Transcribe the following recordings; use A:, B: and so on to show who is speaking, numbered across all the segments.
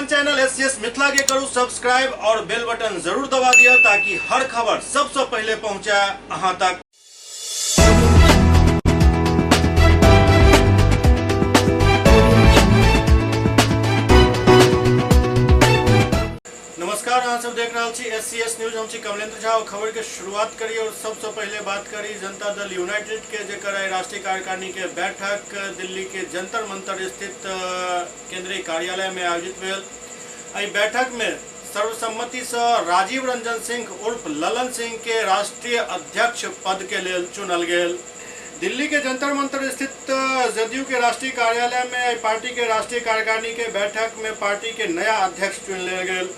A: अपन channel SCS Mithila के करू subscribe और बेल बटन जरूर दबा दिया ताकि हर खबर सबसे पहले पहुंचे अहां तक। नमस्कार, अहाँ सब देख रहा छी एससीएस न्यूज। हम छी कमलेंद्र झा। खबर के शुरुआत करिए और सबसे पहले बात करी जनता दल यूनाइटेड के जेकर राष्ट्रीय कार्यकारिणी के बैठक दिल्ली के जंतर मंतर स्थित केंद्रीय कार्यालय में आयोजित भेल। एहि बैठक में सर्वसम्मति से राजीव रंजन सिंह उर्फ ललन सिंह के राष्ट्रीय अध्यक्ष पद के लिए चुनल गेल। दिल्ली के जंतर मंतर स्थित जदयू के राष्ट्रीय कार्यालय में पार्टी के राष्ट्रीय कार्यकारिणी के बैठक में पार्टी के नया अध्यक्ष चुन लिया गेल।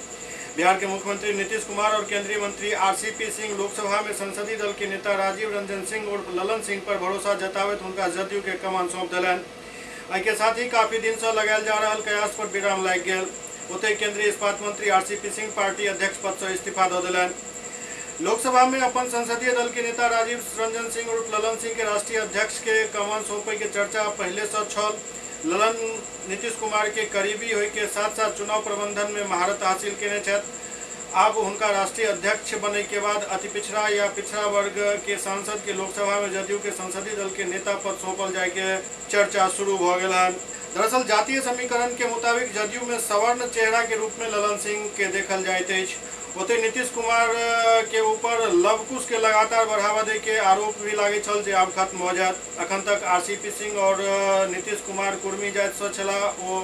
A: बिहार के मुख्यमंत्री नीतीश कुमार और केंद्रीय मंत्री आरसीपी सिंह लोकसभा में संसदीय दल के नेता राजीव रंजन सिंह उर्फ ललन सिंह पर भरोसा जतावत उनका जदयू के कमान सौंप दिलन। एहि साथ ही काफी दिन से लगायल जा रहा कयास पर विराम लागि गेल। ओतहि केंद्रीय इस्पात मंत्री आरसीपी सिंह पार्टी अध्यक्ष पद से इस्तीफा दऽ देलनि। लोकसभा में अपन संसदीय दल के नेता राजीव रंजन सिंह उर्फ ललन सिंह के राष्ट्रीय अध्यक्ष के कमान सौंपे के चर्चा पहले से छल। ललन नीतीश कुमार के करीबी होय के साथ साथ चुनाव प्रबंधन में महारत हासिल केने छथि। अब उनका राष्ट्रीय अध्यक्ष बनने के बाद अति पिछड़ा या पिछड़ा वर्ग के सांसद के लोकसभा में जदयू के संसदीय दल के नेता पद सौंपल जाय के चर्चा शुरू भ गेल है। दरअसल जातीय समीकरण के मुताबिक जदयू में सवर्ण चेहरा के रूप में ललन सिंह के देखल जाइत अछि। ओते नीतीश कुमार के ऊपर लवकुश के लगातार बढ़ावा दे के आरोप भी लागे छल जे आब खत्म हो जायत। अखन तक आरसीपी सिंह और नीतीश कुमार कुर्मी जाति से छला ओ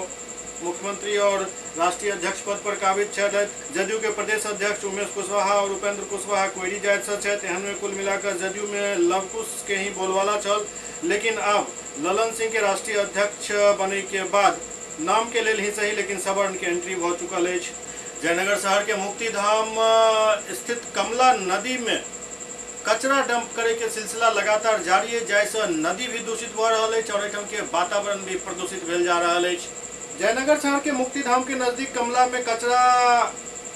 A: मुख्यमंत्री और राष्ट्रीय अध्यक्ष पद पर काबिज छथि। जदयू के प्रदेश अध्यक्ष उमेश कुशवाहा और उपेंद्र कुशवाहा कोइरी जाति से छथि। एहन में कुल मिलाकर जदयू में लवकुश के ही बोलबाला छल। लेकिन अब ललन सिंह के राष्ट्रीय अध्यक्ष बने के बाद नाम के लेल ही सही लेकिन सवर्ण के एंट्री भ चुकल अछि। जयनगर शहर के मुक्तिधाम स्थित कमला नदी में कचरा डंप करे के सिलसिला लगातार जारी है, जैसे नदी भी दूषित भ रहा है और एहिठाम के वातावरण भी प्रदूषित भेल जा रहा है। जयनगर शहर के मुक्तिधाम के नजदीक कमला में कचरा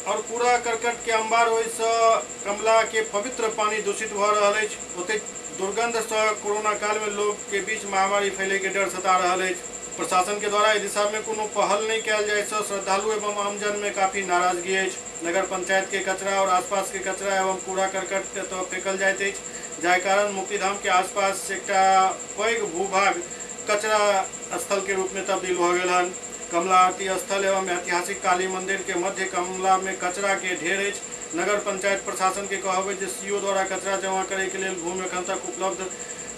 A: और कूड़ा करकट के अंबार होय से कमला के पवित्र पानी दूषित भ रहा है। ओते दुर्गंध से कोरोना काल में लोग के बीच महामारी फैले के डर सता रहा है। प्रशासन के द्वारा इस दिशा में कोनो पहल नहीं किया जाए से श्रद्धालु एवं आमजन में काफी नाराजगी है। नगर पंचायत के कचरा और आसपास के कचरा एवं कूड़ा करकट तो फेंकल जाइत अछि, जाय कारण मुक्तिधाम के आसपास एकटा पैघ भूभाग कचरा स्थल के रूप में तब्दील हो गया है। कमला आरती स्थल एवं ऐतिहासिक काली मंदिर के मध्य कमला में कचरा के ढेर अछि। नगर पंचायत प्रशासन के कहब जे सीओ द्वारा कचरा जमा करे के लिए भूमि एखन तक उपलब्ध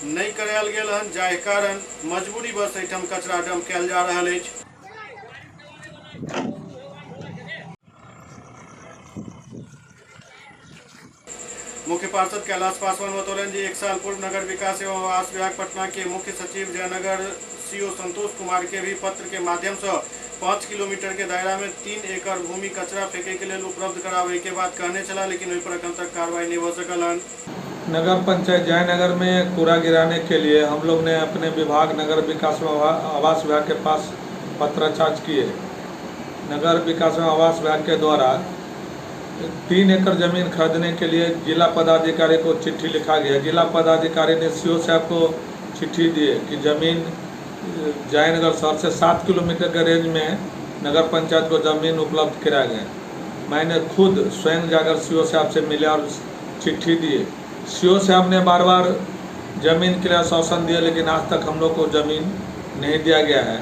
A: नहीं करायल गेल हन, जाय कारण मजबूरी बस एहिठाम कचरा डंप कयल जा रहल अछि। मुख्य पार्षद कैलाश पासवान बतौलन जे 1 साल पूर्व नगर विकास एवं आवास विभाग पटना के मुख्य सचिव जयनगर सीओ संतोष कुमार के भी पत्र के माध्यम से 5 किलोमीटर के दायरा में 3 एकड़ भूमि कचरा फेंके के लिए उपलब्ध करावे के बात कहने चला, लेकिन वही पर अखन तक कार्रवाई नहीं हो सकल हन।
B: नगर पंचायत जयनगर में कूड़ा गिराने के लिए हम लोग ने अपने विभाग नगर विकास एवं आवास विभाग के पास पत्राचार किए। नगर विकास एवं आवास विभाग के द्वारा 3 एकड़ जमीन खरीदने के लिए जिला पदाधिकारी को चिट्ठी लिखा गया। जिला पदाधिकारी ने सीओ साहब को चिट्ठी दी कि जमीन जयनगर शहर से 7 किलोमीटर के रेंज में नगर पंचायत को जमीन उपलब्ध कराया गया। मैंने खुद स्वयं जाकर सीओ साहब से मिला और चिट्ठी दी। सीओ साहब ने बार बार जमीन के लिए आश्वासन दिया, लेकिन आज तक हम लोग को जमीन नहीं दिया गया है।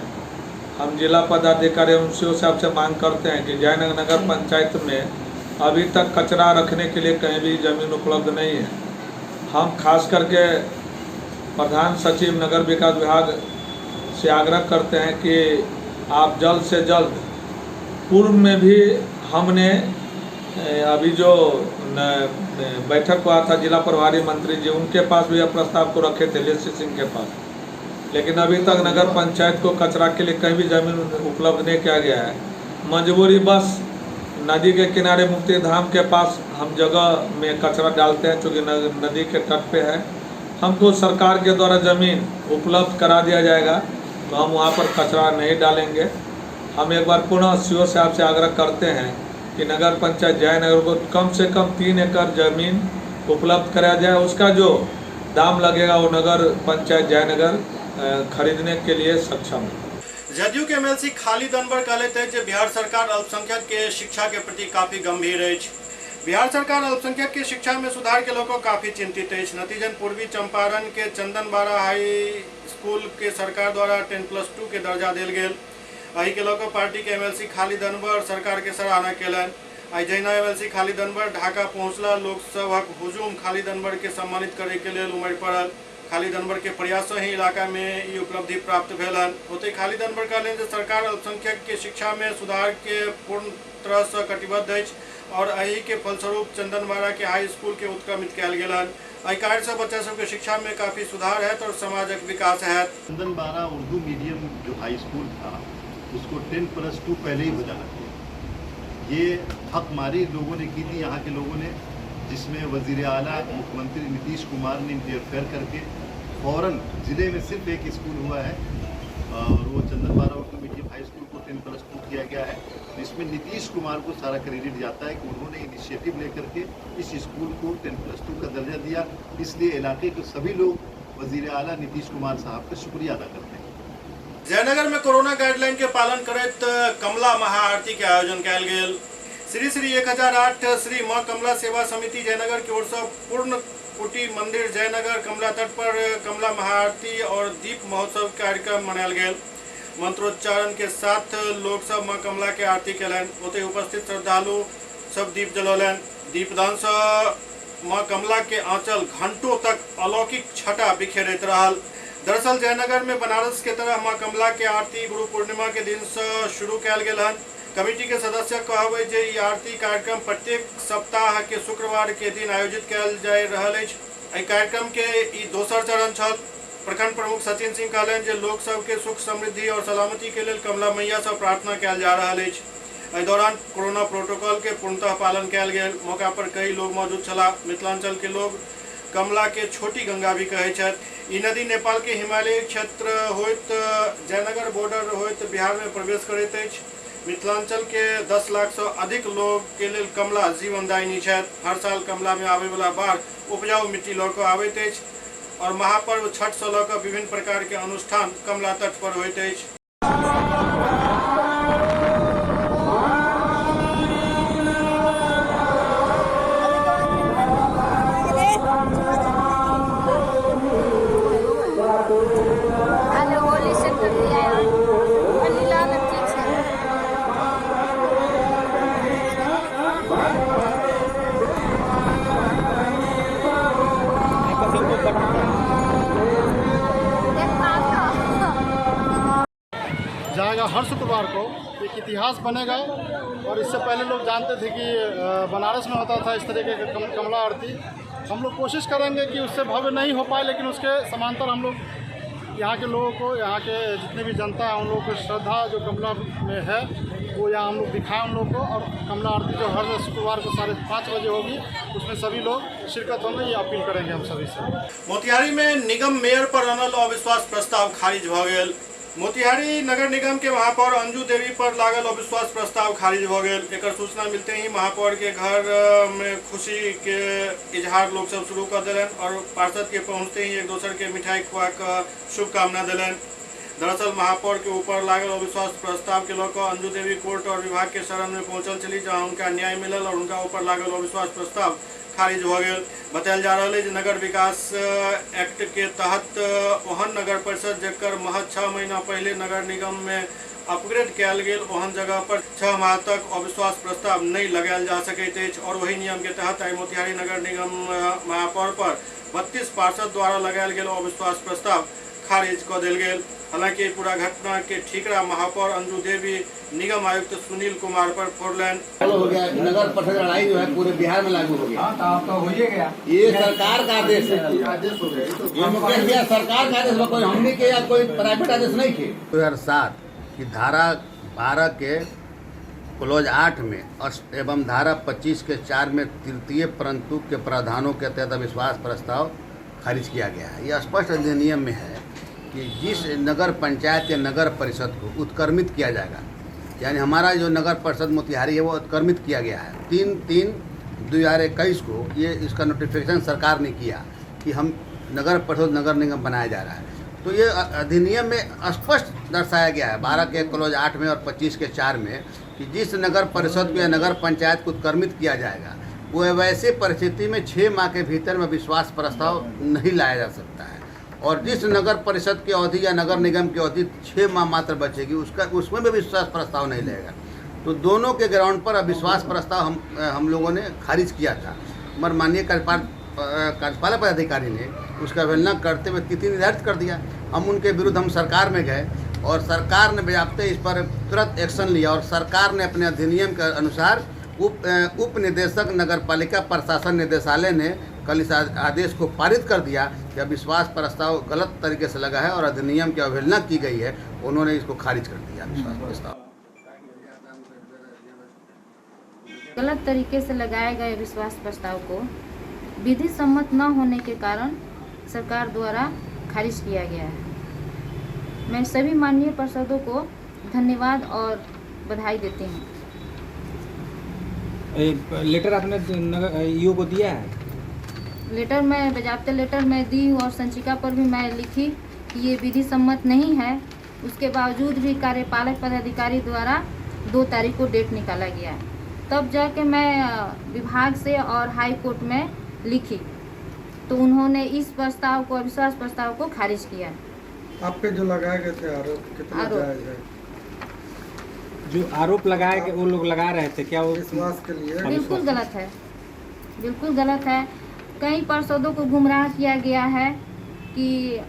B: हम जिला पदाधिकारी एवं सीओ साहब से मांग करते हैं कि जयनगर नगर पंचायत में अभी तक कचरा रखने के लिए कहीं भी जमीन उपलब्ध नहीं है। हम खास करके प्रधान सचिव नगर विकास विभाग से आग्रह करते हैं कि आप जल्द से जल्द, पूर्व में भी हमने अभी जो बैठक हुआ था जिला प्रभारी मंत्री जी, उनके पास भी यह प्रस्ताव को रखे थे लेसी सिंह के पास, लेकिन अभी तक नगर पंचायत को कचरा के लिए कहीं भी जमीन उपलब्ध नहीं किया गया है। मजबूरी बस नदी के किनारे मुक्तिधाम के पास हम जगह में कचरा डालते हैं, चूँकि नदी के तट पे है। हमको सरकार के द्वारा ज़मीन उपलब्ध करा दिया जाएगा तो हम वहाँ पर कचरा नहीं डालेंगे। हम एक बार पुनः सीओ साहब से आग्रह करते हैं कि नगर पंचायत जयनगर को कम से कम 3 एकड़ जमीन उपलब्ध कराया जाए। उसका जो दाम लगेगा वो नगर पंचायत जयनगर खरीदने के लिए सक्षम है।
A: जदयू के एमएलसी खालिद अनवर कहते हैं कि बिहार सरकार अल्पसंख्यक के शिक्षा के प्रति काफी गंभीर है। बिहार सरकार अल्पसंख्यक के शिक्षा में सुधार के लोग काफी चिंतित है। नतीजन पूर्वी चंपारण के चंदनबाड़ा हाई स्कूल के सरकार द्वारा 10+2 के दर्जा दिल गेल। अही के लोग पार्टी के एमएलसी खालिद अनवर सरकार के सराहना कैलन। आई जैना एमएलसी खालिद अनवर ढाका पहुंचला लोकसभक हुजूम खालिद अनवर के सम्मानित करे के लिए उमड़ पड़ल। खालिद अनवर के प्रयास से ही इलाका में ये उपलब्धि प्राप्त भेलन। होते खालिद अनवर कहलें जे सरकार अल्पसंख्यक के शिक्षा में सुधार के पूर्ण तरह से कटिबद्ध है और अही के फलस्वरूप चंदनबाड़ा के हाई स्कूल के उत्क्रमित किया गेलन। एहि कार्य से बच्चा सबके शिक्षा में काफी सुधार है और समाजक विकास है।
C: चंदनबाड़ा उर्दू मीडियम जो हाई स्कूल था उसको 10+2 पहले ही हो जाना चाहिए। ये हकमारी लोगों ने की थी, यहाँ के लोगों ने, जिसमें वजीर आला मुख्यमंत्री नीतीश कुमार ने इंटरफेयर करके फौरन ज़िले में सिर्फ एक स्कूल हुआ है और वो चंदनबाड़ा उर्दू मीडियम हाई स्कूल को 10+2 किया गया है। इसमें नीतीश कुमार को सारा क्रेडिट जाता है कि उन्होंने इनिशिएटिव लेकर के इस स्कूल को 10+2 का दर्जा दिया। इसलिए इलाके के सभी लोग वजीर आला नीतीश कुमार साहब का शुक्रिया अदा करते हैं।
A: जयनगर में कोरोना गाइडलाइन के पालन करत कमला महाआरती के आयोजन कयल गेल। श्री श्री 1008 श्री माँ कमला सेवा समिति जयनगर की ओर से पूर्ण कुटी मंदिर जयनगर कमला तट पर कमला महाआरती और दीप महोत्सव कार्यक्रम मनायल गेल। मंत्रोच्चारण के साथ लोग सब माँ कमला के आरती कैलन। ओते उपस्थित श्रद्धालु सब दीप जलौलन। दीपदान से माँ कमला के आंचल घंटों तक अलौकिक छटा बिखेरत रहल। दरअसल जयनगर में बनारस के तरह माँ कमला के आरती गुरु पूर्णिमा के दिन से शुरू कयल गेल हन। कमेटी के सदस्य कहबै जे ई आरती कार्यक्रम प्रत्येक सप्ताह के शुक्रवार के दिन आयोजित कयल जा रहल अछि। एहि कार्यक्रम के ई दोसर चरण छल। प्रखंड प्रमुख सचिन सिंह कहलनि जे लोक सब के सुख समृद्धि और सलामती के लेल कमला मैया से प्रार्थना कयल जा रहल अछि। एहि दौरान कोरोना प्रोटोकॉल के पूर्णतः पालन कयल गेल। मौका पर कई लोग मौजूद छला। मिथिलांचल के लोग कमला के छोटी गंगा भी कहै छथि। ई नदी नेपाल के हिमालयी क्षेत्र होइत जयनगर बॉर्डर होइत बिहार में प्रवेश करैत अछि। मिथिलांचल के 10 लाख से अधिक लोग के लेल कमला जीवनदायिनी छथि। हर साल कमला में आवे वाला बाढ़ उपजाऊ मिट्टी लऽ कऽ आबैत अछि और महापर्व छठ से लऽ कऽ विभिन्न प्रकार के अनुष्ठान कमला तट पर होइत अछि।
D: जाएगा हर शुक्रवार को एक इतिहास बनेगा और इससे पहले लोग जानते थे कि बनारस में होता था इस तरीके की कमला आरती। हम लोग कोशिश करेंगे कि उससे भव्य नहीं हो पाए, लेकिन उसके समांतर हम लोग यहाँ के लोगों को, यहाँ के जितने भी जनता है उन लोगों को श्रद्धा जो कमला में है वो यहाँ हम लोग दिखाएं उन लोगों को। और कमला आरती जो हर शुक्रवार को 5:30 बजे होगी उसमें सभी लोग शिरकत होंगे, ये अपील करेंगे हम सभी से।
A: मोतिहारी में निगम मेयर पर बनल अविश्वास प्रस्ताव खारिज भ गेल। मोतिहारी नगर निगम के महापौर अंजू देवी पर लागल अविश्वास प्रस्ताव खारिज हो गए। एक सूचना मिलते ही महापौर के घर में खुशी के इजहार लोग सब शुरू कर दिलन और पार्षद के पहुंचते ही एक दूसरे के मिठाई खुआ कर शुभकामना दिलन। दरअसल महापौर के ऊपर लागल अविश्वास प्रस्ताव के लोग अंजू देवी कोर्ट और विभाग के शरण में पहुंचल चली, जहां उनका न्याय मिलल और उनका ऊपर लागल अविश्वास प्रस्ताव खारिज हो गए। बतायल जा रहा है कि नगर विकास एक्ट के तहत ओहन नगर परिषद जकर महज 6 महीना पहले नगर निगम में अपग्रेड कयल गेल ओहन जगह पर 6 माह तक अविश्वास प्रस्ताव नहीं लगायल जा सकैत अछि और वही नियम के तहत आई मोतिहारी नगर निगम महापौर पर 32 पार्षद द्वारा लगायल गेल अविश्वास प्रस्ताव खारिज कर दिल गेल। हालांकि पूरा घटना के ठीकरा महापौर अंजू देवी निगम आयुक्त सुनील कुमार पर फोड़लन।
E: हो गया नगर परिषद लड़ाई जो है पूरे बिहार में लागू हो गया।
F: तो हो ही गया।
E: ये सरकार का आदेश है, ये मुकेश भैया सरकार का आदेश, कोई हमने के या कोई प्राइवेट आदेश नहीं थे।
C: 2007 की धारा 12 के क्लोज 8 में एवं धारा 25 के 4 में तृतीय परंतु के प्रावधानों के तहत अविश्वास प्रस्ताव खारिज किया गया है। यह स्पष्ट अधिनियम में है कि जिस नगर पंचायत या नगर परिषद को उत्क्रमित किया जाएगा, यानी हमारा जो नगर परिषद मोतिहारी है वो उत्क्रमित किया गया है 3/3/2021 को। ये इसका नोटिफिकेशन सरकार ने किया कि हम नगर परिषद नगर निगम बनाया जा रहा है।
E: तो ये अधिनियम में स्पष्ट दर्शाया गया है 12 के क्लॉज 8 में और 25 के 4 में कि जिस नगर परिषद को या नगर पंचायत को उत्क्रमित किया जाएगा वो वैसे परिस्थिति में 6 माह के भीतर में विश्वास प्रस्ताव नहीं लाया जा सकता है, और जिस नगर परिषद की अवधि या नगर निगम की अवधि 6 माह मात्र बचेगी उसमें भी विश्वास प्रस्ताव नहीं लगेगा। तो दोनों के ग्राउंड पर अविश्वास प्रस्ताव हम लोगों ने खारिज किया था, मगर माननीय कार्यपालक पदाधिकारी ने उसका अवहेलना करते हुए तिथि निर्धारित कर दिया। हम उनके विरुद्ध हम सरकार में गए और सरकार ने बेजाबते इस पर तुरंत एक्शन लिया और सरकार ने अपने अधिनियम के अनुसार उप निदेशक नगरपालिका प्रशासन निदेशालय ने कल इस आदेश को पारित कर दिया कि अविश्वास प्रस्ताव गलत तरीके से लगा है और अधिनियम की अवहेलना की गई है, उन्होंने इसको खारिज कर दिया। अविश्वास प्रस्ताव
F: गलत तरीके से लगाए गए विश्वास प्रस्ताव को विधि सम्मत न होने के कारण सरकार द्वारा खारिज किया गया है। मैं सभी माननीय पार्षदों को धन्यवाद और बधाई देती हूँ।
G: लेटर आपने ईओ को दिया है?
F: लेटर मैं बजाबते लेटर मैं दी हूँ और संचिका पर भी मैं लिखी कि ये विधि सम्मत नहीं है। उसके बावजूद भी कार्यपालक पदाधिकारी द्वारा 2 तारीख को डेट निकाला गया है। तब जाके मैं विभाग से और हाई कोर्ट में लिखी तो उन्होंने इस प्रस्ताव को अविश्वास प्रस्ताव को खारिज किया।
B: आपके जो लगाए गए थे आरोप कितना जायज है?
G: जो आरोप लगाए गए वो लोग लगा रहे थे क्या वो
B: विश्वास के लिए?
F: बिल्कुल गलत है, बिल्कुल गलत है। कई पार्षदों को गुमराह किया गया है कि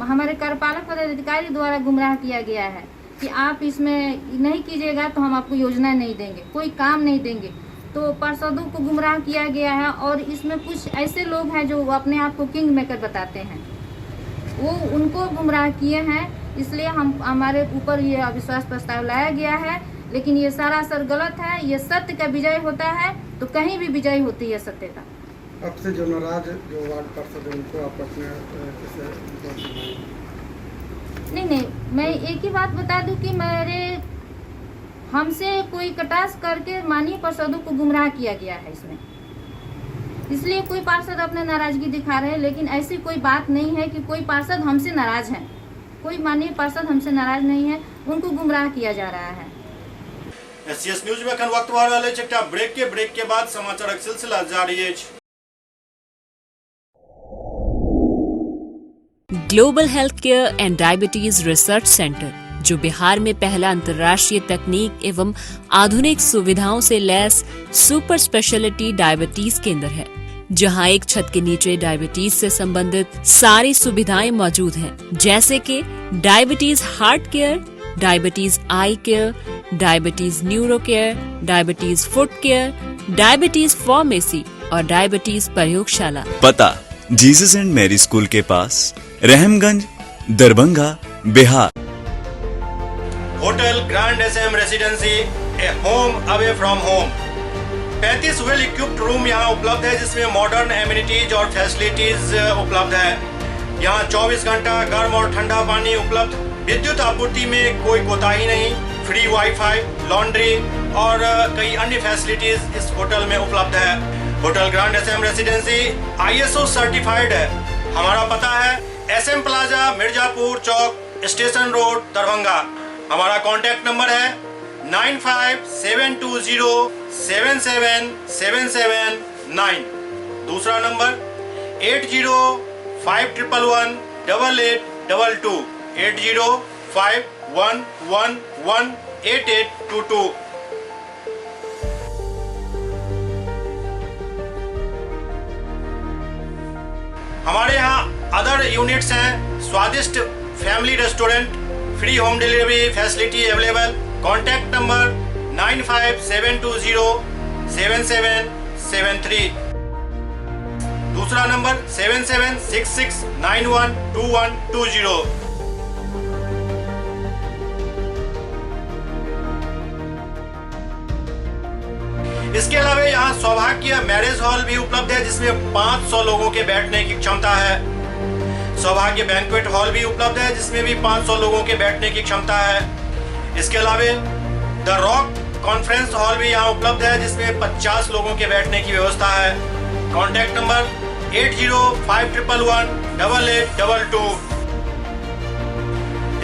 F: हमारे कार्यपालक पदाधिकारी द्वारा गुमराह किया गया है कि आप इसमें नहीं कीजिएगा तो हम आपको योजना नहीं देंगे, कोई काम नहीं देंगे। तो पार्षदों को गुमराह किया गया है और इसमें कुछ ऐसे लोग हैं जो अपने आप को किंग मेकर बताते हैं, वो उनको गुमराह किए हैं, इसलिए हमारे ऊपर ये अविश्वास प्रस्ताव लाया गया है। लेकिन ये सरासर गलत है। ये सत्य का विजय होता है तो कहीं भी विजय होती है सत्य का।
B: अब से जो नाराज जो वार्ड पार्षद है उनको आप अपने
F: नहीं, मैं एक ही बात बता दूं कि हमसे कोई कटाक्ष करके माननीय पार्षदों को गुमराह किया गया है इसमें, इसलिए कोई पार्षद अपने नाराजगी दिखा रहे हैं। लेकिन ऐसी कोई बात नहीं है कि कोई पार्षद हमसे नाराज है, कोई माननीय पार्षद हमसे नाराज नहीं है, उनको गुमराह किया जा रहा है।
A: एससीएस न्यूज में खन वक्त वाले चट्टा ब्रेक के बाद समाचार का सिलसिला जारी है।
H: Global health care and diabetes research centre, जो बिहार में पहला अंतर्राष्ट्रीय तकनीक एवं आधुनिक सुविधाओं से लैस सुपर स्पेशलिटी डायबिटीज केंद्र है, जहां एक छत के नीचे डायबिटीज से संबंधित सारी सुविधाएं मौजूद हैं, जैसे कि diabetes heart care, diabetes eye care, diabetes neuro care, diabetes foot care, diabetes pharmacy और डायबिटीज प्रयोगशाला।
I: पता जीसस एंड मैरी स्कूल के पास, Rahamganj, Darbhanga, Bihar.
A: Hotel grand SM residency, a home away from home. 35 well equipped room यहाँ उपलब्ध है, जिसमें modern amenities और फैसिलिटीज उपलब्ध है। यहाँ 24 घंटा गर्म और ठंडा पानी उपलब्ध। विद्युत आपूर्ति में कोई कोताही नहीं। फ्री वाईफाई, लॉन्ड्री और कई अन्य फैसिलिटीज इस होटल में उपलब्ध है। Hotel grand SM residency ISO certified है। हमारा पता है SM प्लाजा, मिर्जापुर चौक, स्टेशन रोड, दरभंगा। हमारा कॉन्टैक्ट नंबर है 9572077779। दूसरा नंबर 8051118822, 8051118822। हमारे यहाँ अदर यूनिट्स हैं। स्वादिष्ट family restaurant, free home delivery facility available. Contact number 9572077773। दूसरा नंबर 7766912120। इसके अलावा यहाँ सौभाग्य मैरिज हॉल भी उपलब्ध है, जिसमें 500 लोगों के बैठने की क्षमता है। सौभाग्य बैंक्वेट हॉल भी उपलब्ध है, जिसमें भी 500 लोगों के बैठने की क्षमता है। इसके अलावा द रॉक कॉन्फ्रेंस हॉल भी यहाँ उपलब्ध है, जिसमें 50 लोगों के बैठने की व्यवस्था है। Contact number 8051118822।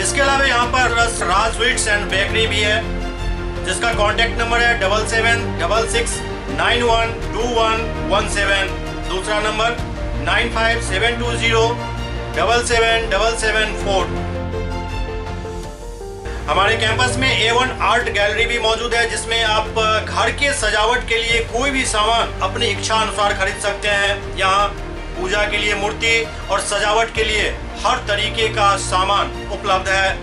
A: इसके अलावा यहाँ पर राज स्वीट्स एंड बेकरी भी है, जिसका कॉन्टैक्ट नंबर है 7766912117। दूसरा नंबर 9572077774। हमारे कैंपस में A1 आर्ट गैलरी भी मौजूद है, जिसमें आप घर के सजावट के लिए कोई भी सामान अपनी इच्छा अनुसार खरीद सकते हैं। यहाँ पूजा के लिए मूर्ति और सजावट के लिए हर तरीके का सामान उपलब्ध है।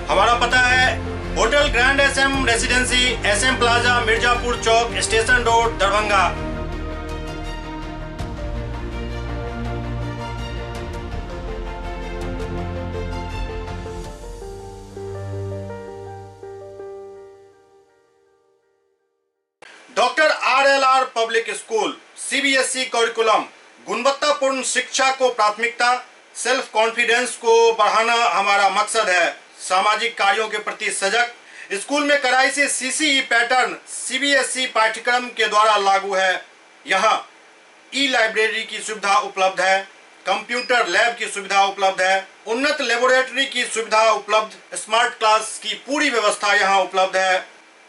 A: हमारा पता है hotel grand SM residency, SM plaza, Mirzapur चौक, station road, Darbhanga. Doctor RLR public school CBSE curriculum गुणवत्तापूर्ण शिक्षा को प्राथमिकता, सेल्फ कॉन्फिडेंस को बढ़ाना हमारा मकसद है। सामाजिक कार्यों के प्रति सजग। स्कूल में कड़ाई से CCE पैटर्न CBSE पाठ्यक्रम के द्वारा लागू है। यहाँ ई-लाइब्रेरी की सुविधा उपलब्ध है, कंप्यूटर लैब की सुविधा उपलब्ध है, उन्नत लेबोरेटरी की सुविधा उपलब्ध, स्मार्ट क्लास की पूरी व्यवस्था यहाँ उपलब्ध है।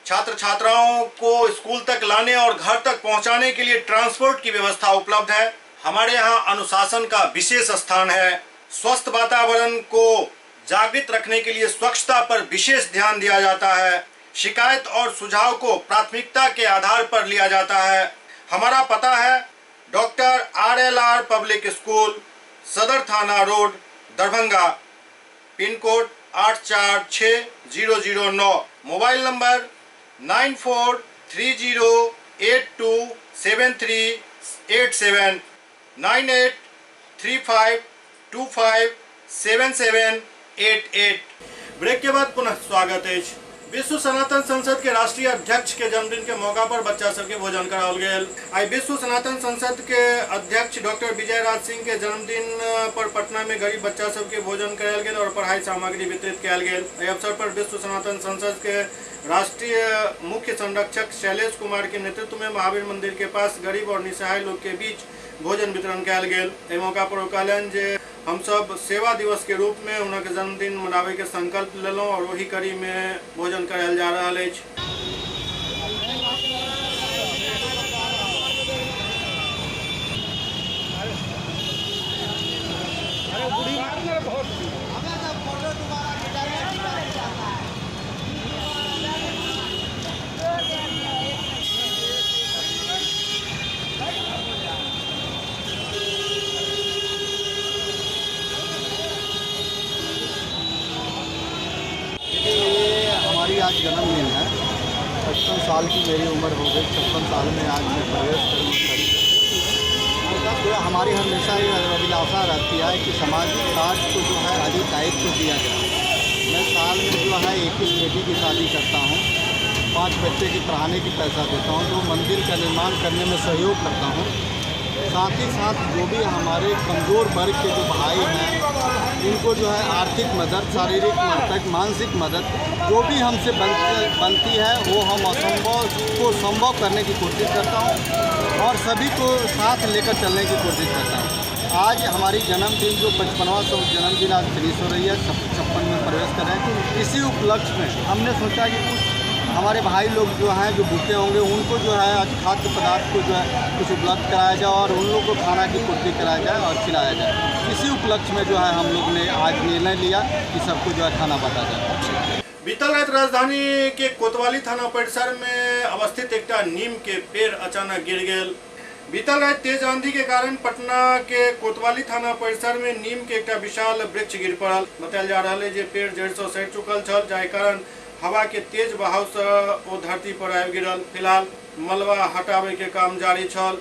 A: छात्र छात्राओं को स्कूल तक लाने और घर तक पहुंचाने के लिए ट्रांसपोर्ट की व्यवस्था उपलब्ध है। हमारे यहाँ अनुशासन का विशेष स्थान है। स्वस्थ वातावरण को जागृत रखने के लिए स्वच्छता पर विशेष ध्यान दिया जाता है। शिकायत और सुझाव को प्राथमिकता के आधार पर लिया जाता है। हमारा पता है डॉक्टर RLR पब्लिक स्कूल, सदर थाना road, Darbhanga, pin code 846009। Mobile number 9430827387, 9835257788। Break के बाद पुनः स्वागत है। विश्व सनातन संसद के राष्ट्रीय अध्यक्ष के जन्मदिन के मौका पर बच्चा सबके भोजन कराओल गेल। आई विश्व सनातन संसद के अध्यक्ष डॉक्टर विजय राज सिंह के जन्मदिन पर पटना में गरीब बच्चा सबके भोजन करायल गेल और पढ़ाई सामग्री वितरित किया गेल। एहि अवसर पर विश्व सनातन संसद के राष्ट्रीय मुख्य संरक्षक शैलेश कुमार के नेतृत्व में महावीर मंदिर के पास गरीब और निसहाय लोग के बीच भोजन वितरण कयल गेल। एहि मौका पर ओ कहलनि जे हम सब सेवा दिवस के रूप में उनके जन्मदिन मनावे के संकल्प लेलहुँ और वही कड़ी में भोजन करायल जा रहा है।
D: आज जन्मदिन है। 55 साल की मेरी उम्र हो गई। 56 साल में आज मैं प्रवेश करूँगा। तो हमारी हमेशा ये अभिलाषा रहती है कि सामाजिक कार्य को जो है अधिक दायित्व दिया जाए। मैं साल में जो है 21 बेटी की शादी करता हूँ, 5 बच्चे की पढ़ाने की पैसा देता हूँ, तो मंदिर का निर्माण करने में सहयोग करता हूँ। साथ ही साथ जो भी हमारे कमज़ोर वर्ग के जो भाई हैं, इनको जो है आर्थिक मदद, शारीरिक मदद, मानसिक मदद जो भी हमसे बनती है वो हम असंभव को संभव करने की कोशिश करता हूँ और सभी को साथ लेकर चलने की कोशिश करता हूँ। आज हमारी जन्मदिन जो 55वां जन्मदिन आज फिनिश हो रही है, 56 में प्रवेश कर रहे हैं। इसी उपलक्ष्य में हमने सोचा कि कुछ हमारे भाई लोग जो हैं जो भूखे होंगे उनको जो है आज खाद्य पदार्थ को जो है कुछ उपलब्ध कराया जाए और उन लोगों को खाना की पूर्ति कराया जाए और खिलाया जाए। इसी उपलक्ष्य में जो है हम लोग ने आज निर्णय लिया कि सबको जो है खाना बांटा जाए।
A: बीतल रात राजधानी के कोतवाली थाना परिसर में अवस्थित एक नीम के पेड़ अचानक गिर गए। बीतल रात तेज आंधी के कारण पटना के कोतवाली थाना परिसर में नीम के एक विशाल वृक्ष गिर पड़ल। बतायल जा रहा है जे पेड़ जड़ से सड़ चुकल छल, जाहि कारण हवा के तेज बहाव से वो धरती पर आबि गिरल। फिलहाल मलबा हटावे के काम जारी छल।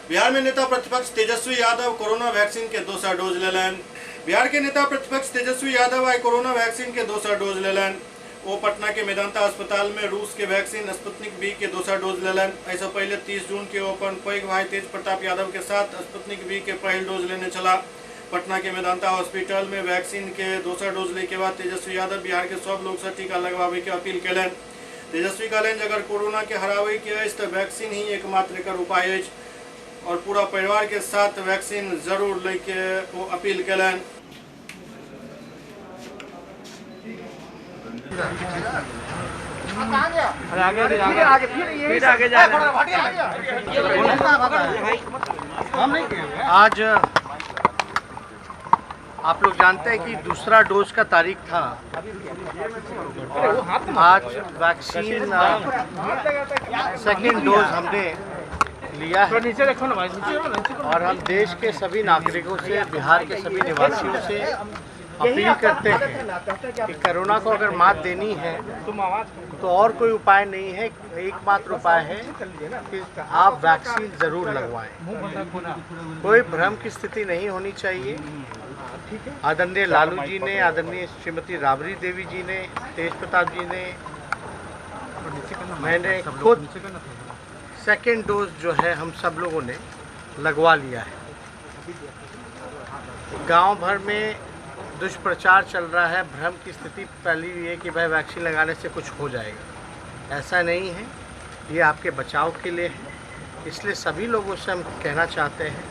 A: बिहार में नेता प्रतिपक्ष तेजस्वी यादव कोरोना वैक्सीन के दोसर डोज लेलन। बिहार के नेता प्रतिपक्ष तेजस्वी यादव आई कोरोना वैक्सीन के दोसर डोज लेलन। वो पटना के मेदांता अस्पताल में रूस के वैक्सीन स्पुतनिक V के दोसर डोज लेलन। ऐसा पहले 30 जून के अपन पैघ भाई तेज प्रताप यादव के साथ स्पुतनिक V के पहल डोज लेने चला। पटना के मेदांता हॉस्पिटल में वैक्सीन के दोसर डोज ले के बाद तेजस्वी यादव बिहार के सब लोग से टीका लगवावे के अपील कलन। तेजस्वी कहलन अगर कोरोना के हरावे के तो वैक्सीन ही एकमात्र एकर उपाय है। और पूरा परिवार के साथ वैक्सीन जरूर लेके वो अपील कलन।
J: आज आप लोग जानते हैं कि दूसरा डोज का तारीख था और आज वैक्सीन सेकेंड डोज हमने लिया है और हम देश के सभी नागरिकों से, बिहार के सभी निवासियों से अपील करते हैं कि कोरोना को अगर मात देनी है तो और कोई उपाय नहीं है, एकमात्र उपाय है कि आप वैक्सीन ज़रूर लगवाएं। कोई भ्रम की स्थिति नहीं होनी चाहिए। आदरणीय लालू जी ने, आदरणीय श्रीमती राबड़ी देवी जी ने, तेज प्रताप जी ने, मैंने खुद सेकेंड डोज जो है हम सब लोगों ने लगवा लिया है। गांव भर में दुष्प्रचार चल रहा है, भ्रम की स्थिति फैली हुई है कि भाई वैक्सीन लगाने से कुछ हो जाएगा। ऐसा नहीं है, ये आपके बचाव के लिए है। इसलिए सभी लोगों से हम कहना चाहते हैं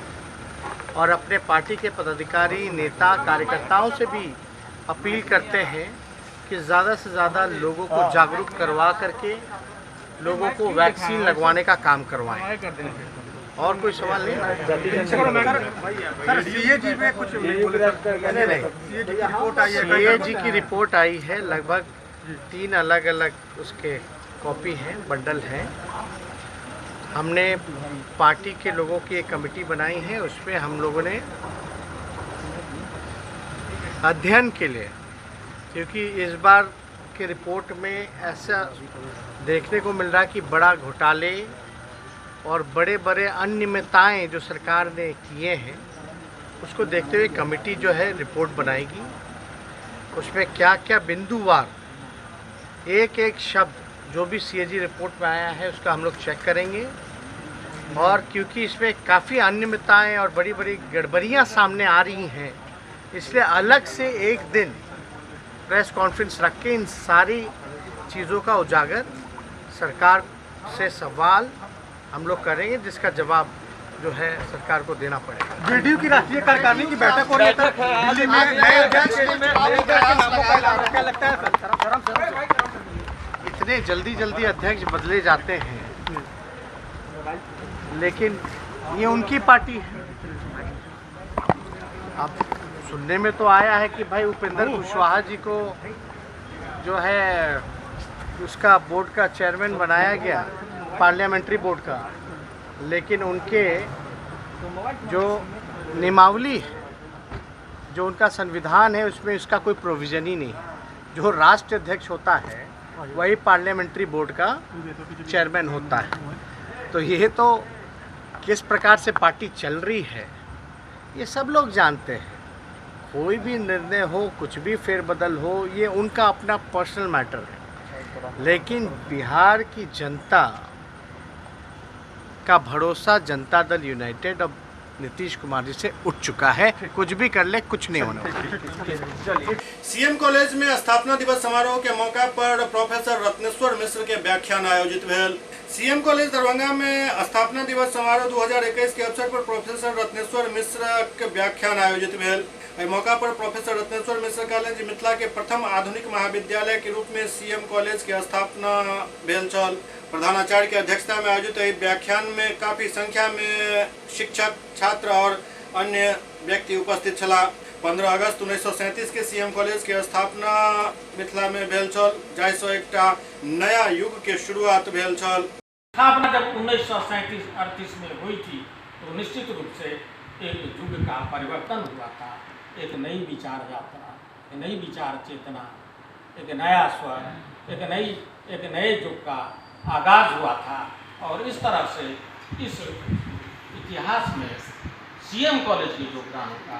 J: और अपने पार्टी के पदाधिकारी, नेता, कार्यकर्ताओं से भी अपील करते हैं कि ज़्यादा से ज़्यादा लोगों को जागरूक करवा करके लोगों को वैक्सीन लगवाने का काम करवाएं। और कोई सवाल नहीं?
K: सीएजी में कुछ
J: सीएजी की रिपोर्ट आई है, लगभग 3 अलग अलग उसके कॉपी हैं, बंडल हैं। हमने पार्टी के लोगों की एक कमेटी बनाई है, उसमें हम लोगों ने अध्ययन के लिए, क्योंकि इस बार के रिपोर्ट में ऐसा देखने को मिल रहा है कि बड़ा घोटाले और बड़े बड़े अनियमितताएं जो सरकार ने किए हैं, उसको देखते हुए कमेटी जो है रिपोर्ट बनाएगी। उसमें क्या क्या बिंदुवार एक एक शब्द जो भी सीएजी रिपोर्ट में आया है उसका हम लोग चेक करेंगे। और क्योंकि इसमें काफ़ी अनियमितताएं और बड़ी बड़ी गड़बड़ियां सामने आ रही हैं, इसलिए अलग से एक दिन प्रेस कॉन्फ्रेंस रख के इन सारी चीज़ों का उजागर, सरकार से सवाल हम लोग करेंगे, जिसका जवाब जो है सरकार को देना पड़ेगा।
K: जेडीयू की राष्ट्रीय कार्यकारिणी की बैठक हो रही है दिल्ली में, नए अध्यक्ष के नामों का ऐलान, क्या लगता है सर?
J: इतने जल्दी जल्दी अध्यक्ष बदले जाते हैं, लेकिन ये उनकी पार्टी है। अब सुनने में तो आया है कि भाई उपेंद्र कुशवाहा जी को जो है उसका बोर्ड का चेयरमैन बनाया गया, पार्लियामेंट्री बोर्ड का, लेकिन उनके जो नियमावली है, जो उनका संविधान है, उसमें इसका कोई प्रोविज़न ही नहीं है। जो राष्ट्र अध्यक्ष होता है वही पार्लियामेंट्री बोर्ड का चेयरमैन होता है। तो ये तो किस प्रकार से पार्टी चल रही है ये सब लोग जानते हैं। कोई भी निर्णय हो, कुछ भी फेरबदल हो, ये उनका अपना पर्सनल मैटर है। लेकिन बिहार की जनता का भरोसा जनता दल यूनाइटेड अब नीतीश कुमार जी से उठ चुका है। कुछ भी कर ले, कुछ नहीं होना।
A: सीएम कॉलेज में स्थापना दिवस समारोह के मौका पर प्रोफेसर रत्नेश्वर मिश्र के व्याख्यान आयोजित भेल। सीएम कॉलेज दरभंगा में स्थापना दिवस समारोह 2021 के अवसर पर प्रोफेसर रत्नेश्वर मिश्र के व्याख्यान आयोजित भेल। एहि मौका पर प्रोफेसर रत्नेश्वर मिश्र कहलनि जे मिथिला के प्रथम आधुनिक महाविद्यालय के रूप में सीएम कॉलेज के स्थापना भेल छल। प्रधानाचार्य की अध्यक्षता में आयोजित एहि व्याख्यान में काफी संख्या में शिक्षक, छात्र और अन्य व्यक्ति उपस्थित छलाह। 15 अगस्त 1937 के सीएम कॉलेज के स्थापना मिथिला में भेल छल, जाहिसँ एकटा नया युग के शुरुआत भेल छल।
L: स्थापना जब 1937-38 में हुई थी तो निश्चित रूप से एक युग का परिवर्तन हुआ था। एक नई विचार यात्रा, एक नई विचार चेतना, एक नया स्वर, एक नए युग का आगाज हुआ था। और इस तरह से इस इतिहास में सीएम कॉलेज के योगदान का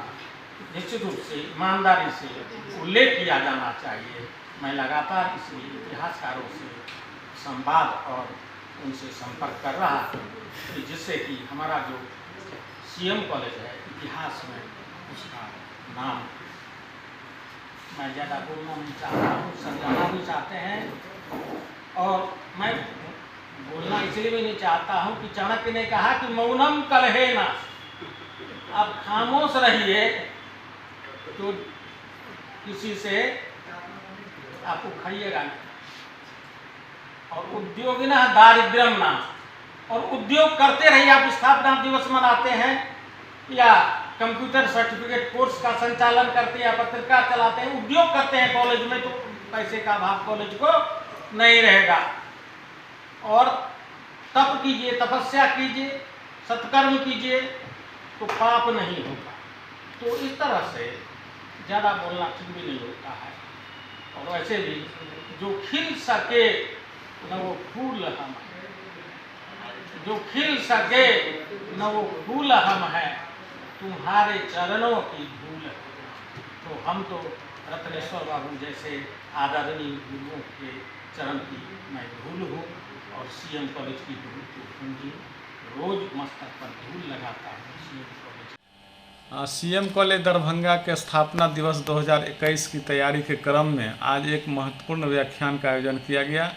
L: निश्चित रूप से ईमानदारी से उल्लेख किया जाना चाहिए। मैं लगातार इस इतिहासकारों से संवाद और उनसे संपर्क कर रहा हूँ, जिससे कि हमारा जो सीएम कॉलेज है इतिहास में उसका नाम, मैं ज़्यादा बोलना नहीं चाहता हूँ, समझाना भी चाहते हैं। और मैं बोलना इसलिए भी नहीं चाहता हूँ कि चाणक्य ने कहा कि मौनम कलहे ना, आप खामोश रहिए तो किसी से आप उखड़िएगा नहीं। और उद्योगिना दारिद्र्यम ना, और उद्योग करते रहिए। आप स्थापना दिवस मनाते हैं या कंप्यूटर सर्टिफिकेट कोर्स का संचालन करते हैं या पत्रिका चलाते हैं, उद्योग करते हैं कॉलेज में, तो पैसे का अभाव कॉलेज को नहीं रहेगा। और तप कीजिए, तपस्या कीजिए, सत्कर्म कीजिए तो पाप नहीं होगा। तो इस तरह से ज़्यादा बोलना ठीक भी नहीं होता है। और वैसे भी जो खिल सके न वो फूल हम है, जो खिल सके न वो फूल हम है, तुम्हारे चरणों की धूल है। तो हम तो रत्नेश्वर बाबू जैसे आदरणीय गुरुओं के चरण की मैं धूल हूँ, और सीएम कॉलेज की धूल तो पूंजी रोज मस्तक पर धूल लगाता हूँ।
B: सीएम कॉलेज दरभंगा के स्थापना दिवस 2021 की तैयारी के क्रम में आज एक महत्वपूर्ण व्याख्यान का आयोजन किया गया।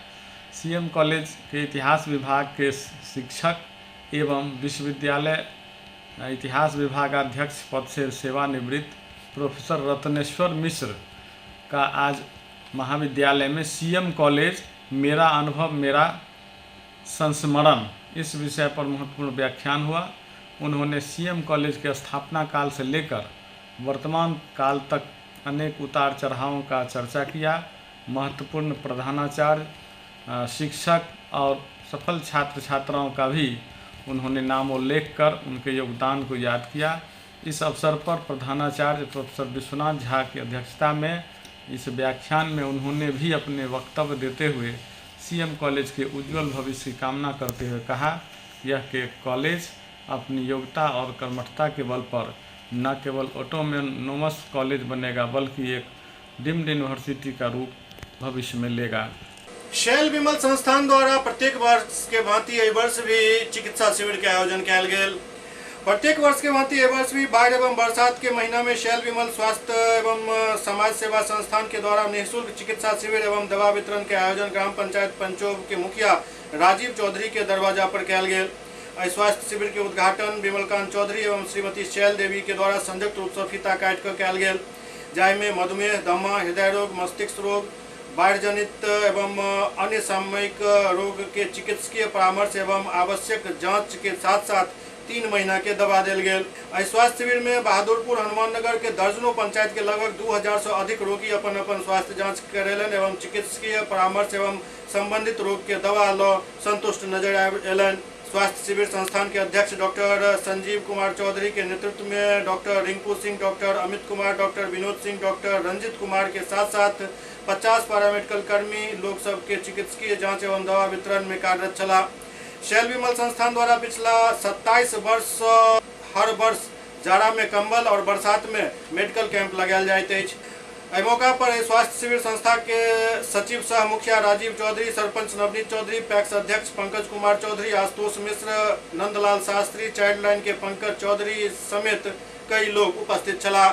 B: सीएम कॉलेज के इतिहास विभाग के शिक्षक एवं विश्वविद्यालय इतिहास विभागाध्यक्ष पद से सेवानिवृत्त प्रोफेसर रत्नेश्वर मिश्र का आज महाविद्यालय में सीएम कॉलेज मेरा अनुभव मेरा संस्मरण इस विषय पर महत्वपूर्ण व्याख्यान हुआ। उन्होंने सीएम कॉलेज के स्थापना काल से लेकर वर्तमान काल तक अनेक उतार चढ़ावों का चर्चा किया। महत्वपूर्ण प्रधानाचार्य, शिक्षक और सफल छात्र छात्राओं का भी उन्होंने नामोल्लेख कर उनके योगदान को याद किया। इस अवसर पर प्रधानाचार्य प्रोफेसर विश्वनाथ झा की अध्यक्षता में इस व्याख्यान में उन्होंने भी अपने वक्तव्य देते हुए सीएम कॉलेज के उज्जवल भविष्य की कामना करते हुए कहा यह कि कॉलेज अपनी योग्यता और कर्मठता के बल पर न केवल ऑटोनोमस कॉलेज बनेगा बल्कि एक डीम्ड यूनिवर्सिटी का रूप भविष्य में लेगा।
A: शैल विमल संस्थान द्वारा प्रत्येक वर्ष के भांति एहि वर्ष भी चिकित्सा शिविर के आयोजन कयल गेल। प्रत्येक वर्ष के भांति एहि वर्ष भी बाढ़ एवं बरसात के महीना में शैल विमल स्वास्थ्य एवं समाज सेवा संस्थान के द्वारा निःशुल्क चिकित्सा शिविर एवं दवा वितरण के आयोजन ग्राम पंचायत पंचोब के मुखिया राजीव चौधरी के दरवाजा पर कयल गेल। स्वास्थ्य शिविर के उद्घाटन विमलकांत चौधरी एवं श्रीमती शैल देवी के द्वारा संयुक्त रूप से फीता काटि कऽ कयल गेल, जाहिमे मधुमेह, दमा, हृदय रोग, मस्तिष्क रोग, बाढ़ जनित एवं अन्य सामयिक रोग के चिकित्सकीय परामर्श एवं आवश्यक जांच के साथ साथ 3 महीना के दवा देल गेल। स्वास्थ्य शिविर में बहादुरपुर हनुमान नगर के दर्जनों पंचायत के लगभग 2000 से अधिक रोगी अपन अपन स्वास्थ्य जांच करेलन एवं चिकित्सकीय परामर्श एवं संबंधित रोग के दवा ल संतुष्ट नजर अयलनि। स्वास्थ्य शिविर संस्थान के अध्यक्ष डॉक्टर संजीव कुमार चौधरी के नेतृत्व में doctor Rinku Singh, doctor Amit Kumar, doctor Vinod Singh, doctor Ranjit Kumar के साथ साथ 50 पैरामेडिकल कर्मी लोग सब के चिकित्सकीय जांच एवं दवा वितरण में कार्यरत चला। शैल विमल संस्थान द्वारा पिछला 27 वर्ष हर वर्ष जाड़ा में कंबल और बरसात में मेडिकल कैंप लगायल जाइत अछि। एहि मौका पर स्वास्थ्य शिविर संस्था के सचिव सह मुखिया राजीव चौधरी, सरपंच नवनीत चौधरी, पैक्स अध्यक्ष पंकज कुमार चौधरी, आशुतोष मिश्र, नंदलाल शास्त्री, चाइल्ड लाइन के पंकज चौधरी समेत कई लोग उपस्थित छला।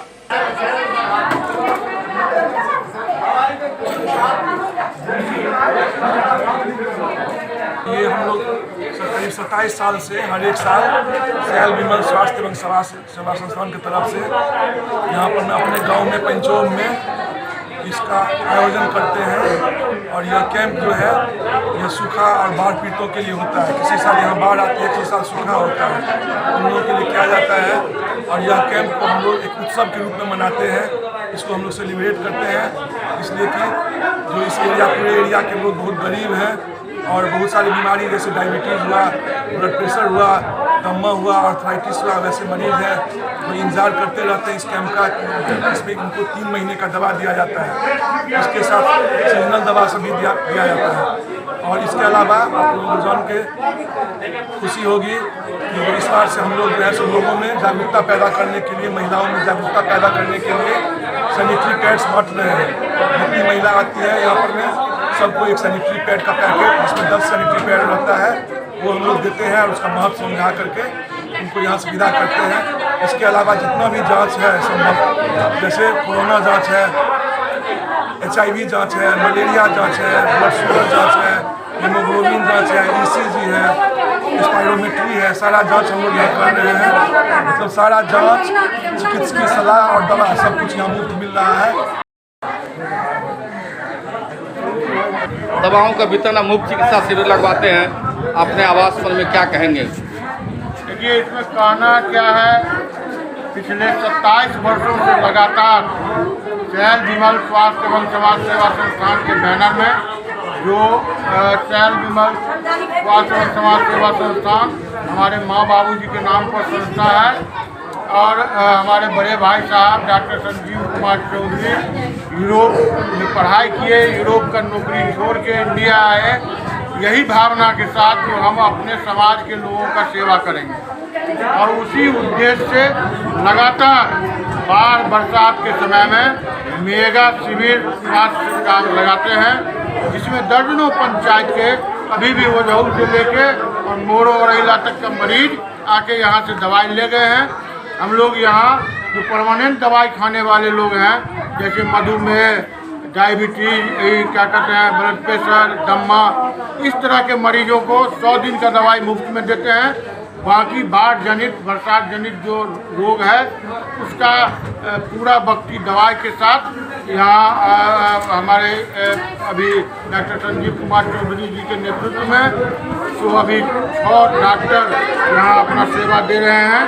M: ये हम लोग करीब 27 साल से हर एक साल शैल विमल स्वास्थ्य एवं सेवा संस्थान की तरफ से यहाँ पर अपने गांव में पंचोब में इसका आयोजन करते हैं। और यह कैंप जो है यह सूखा और बाढ़ पीड़ितों के लिए होता है। किसी साल यहाँ बाढ़ आती है, किसी साल सूखा होता है, उन लोगों के लिए किया जाता है। और यह कैंप को हम लोग एक उत्सव के रूप में मनाते हैं, इसको हम लोग सेलिब्रेट करते हैं, इसलिए कि जो इस पूरे एरिया के लोग बहुत गरीब हैं और बहुत सारी बीमारी जैसे डायबिटीज़ हुआ, ब्लड प्रेशर हुआ, दमा हुआ, आर्थराइटिस हुआ, वैसे मरीज हैं तो इंतजार करते रहते हैं इस कैंप का। इसमें उनको 3 महीने का दवा दिया जाता है, इसके साथ सीजनल दवा सभी दिया जाता है। और इसके अलावा आप लोग जान के खुशी होगी कि इस बार से हम लोग जो है सब लोगों में जागरूकता पैदा करने के लिए, महिलाओं में जागरूकता पैदा करने के लिए सैनिटरी पैड्स बांट रहे हैं। जितनी महिला आती है यहाँ पर में सबको एक सैनिटरी पैड का पैकेट जिसमें 10 सैनिटरी पैड रहता है वो हम लोग देते हैं और उसका महत्व समझा करके उनको यहाँ से विदा करते हैं। इसके अलावा जितना भी जांच है संभव, जैसे कोरोना जांच है, HIV जांच है, मलेरिया जांच है, ब्लड शुगर जांच है, हेमोग्लोबिन जाँच है, ECG है, स्पाइरोमेट्री है, सारा जांच हम लोग यहाँ कर रहे हैं। मतलब सारा जांच, चिकित्सकीय सलाह और दवा सब कुछ यहाँ मुफ्त मिल रहा है।
N: दवाओं का वितरण मुफ्त चिकित्सा शिविर लगवाते हैं, अपने आवास पर में क्या कहेंगे?
D: देखिए, इसमें कहना क्या है, पिछले 27 वर्षों से लगातार सैल विमल स्वास्थ्य एवं समाज सेवा संस्थान के बैनर में जो सैल विमल स्वास्थ्य एवं समाज सेवा संस्थान हमारे माँ बाबूजी के नाम पर संस्था है और हमारे बड़े भाई साहब डॉक्टर संजीव कुमार चौधरी यूरोप में पढ़ाई किए, यूरोप का नौकरी छोड़ के इंडिया आए, यही भावना के साथ जो हम अपने समाज के लोगों का सेवा करेंगे और उसी उद्देश्य से लगातार बाढ़ बरसात के समय में मेगा शिविर स्वास्थ्य शिविर लगाते हैं, जिसमें दर्जनों पंचायत के अभी भी वजहू से लेके और मोरो और इला तक का मरीज आके यहाँ से दवाई ले गए हैं। हम लोग यहाँ जो परमानेंट दवाई खाने वाले लोग हैं, जैसे मधुमेह, डायबिटीज, क्या कहते हैं, ब्लड प्रेशर, दम्मा, इस तरह के मरीजों को 100 दिन का दवाई मुफ्त में देते हैं। बाकी बाढ़ जनित, बरसात जनित जो रोग है उसका पूरा वक्ती दवाई के साथ यहाँ हमारे अभी डॉक्टर संजीव कुमार चौधरी जी के नेतृत्व में तो अभी 6 डॉक्टर यहाँ अपना सेवा दे रहे हैं।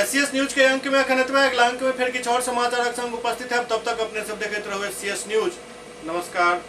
A: SCS न्यूज के अंक में अगला अंक में फिर कुछ और समाचार संग उपस्थित है। तब तक अपने सब देखते रहो SCS न्यूज। नमस्कार।